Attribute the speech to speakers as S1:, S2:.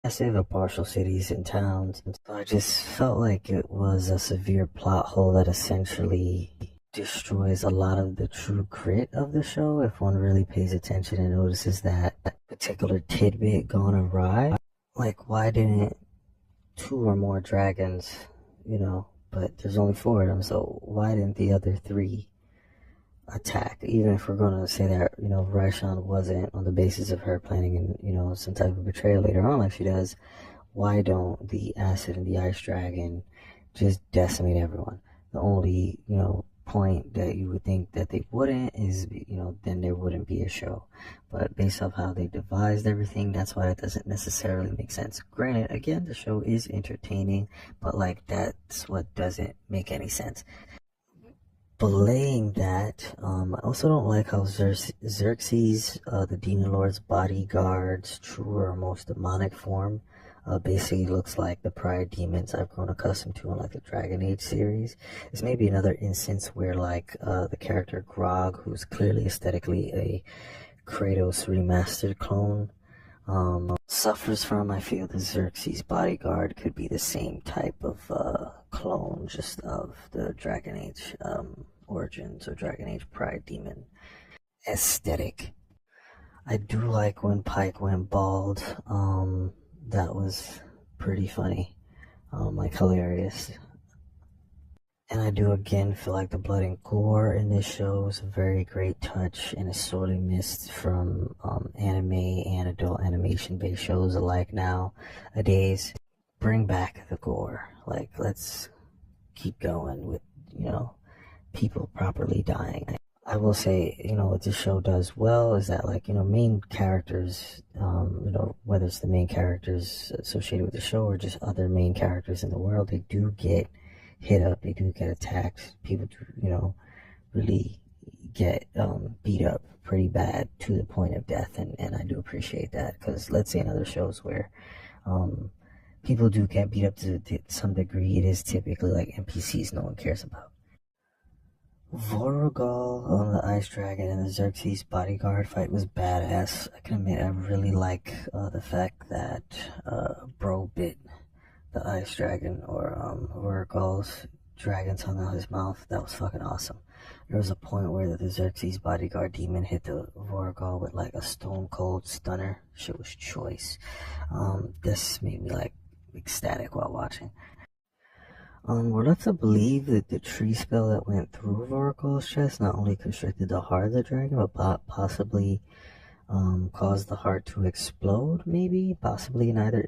S1: massive or partial cities and towns. And so I just felt like it was a severe plot hole that essentially destroys a lot of the true grit of the show if one really pays attention and notices that particular tidbit gone awry. Like, why didn't two or more dragons, but there's only four of them, so why didn't the other three attack? Even if we're going to say that, Raishan wasn't on the basis of her planning and, some type of betrayal later on like she does, why don't the acid and the ice dragon just decimate everyone? The only, point that you would think that they wouldn't is, then there wouldn't be a show. But based off how they devised everything, that's why it doesn't necessarily make sense. Granted, again, the show is entertaining, but like that's what doesn't make any sense. Belaying that, I also don't like how Xerxes, the Demon Lord's bodyguard's truer, most demonic form, basically looks like the prior demons I've grown accustomed to in like the Dragon Age series. It's maybe another instance where like the character Grog, who's clearly aesthetically a Kratos remastered clone, suffers from. I feel the Xerxes bodyguard could be the same type of clone, just of the Dragon Age origins or Dragon Age Pride Demon aesthetic. I do like when Pike went bald. That was pretty funny, like hilarious. And I do again feel like the blood and gore in this show is a very great touch and is sorely missed from anime and adult animation based shows alike nowadays. Bring back the gore. Like, let's keep going with, people properly dying. I will say, what this show does well is that, like, main characters, whether it's the main characters associated with the show or just other main characters in the world, they do get hit up, they do get attacked. People do, really get beat up pretty bad to the point of death, and I do appreciate that because let's say in other shows where people do get beat up to some degree, it is typically like NPCs no one cares about. Vorogol on the Ice Dragon and the Xerxes bodyguard fight was badass. I can admit I really like the fact that Bro bit the Ice Dragon or Vorogol's dragon tongue out his mouth. That was fucking awesome. There was a point where the Xerxes bodyguard demon hit the Vorogol with like a stone cold stunner. Shit was choice. This made me like ecstatic while watching. We're led to believe that the tree spell that went through Voracle's chest not only constricted the heart of the dragon, but possibly caused the heart to explode, maybe? Possibly in either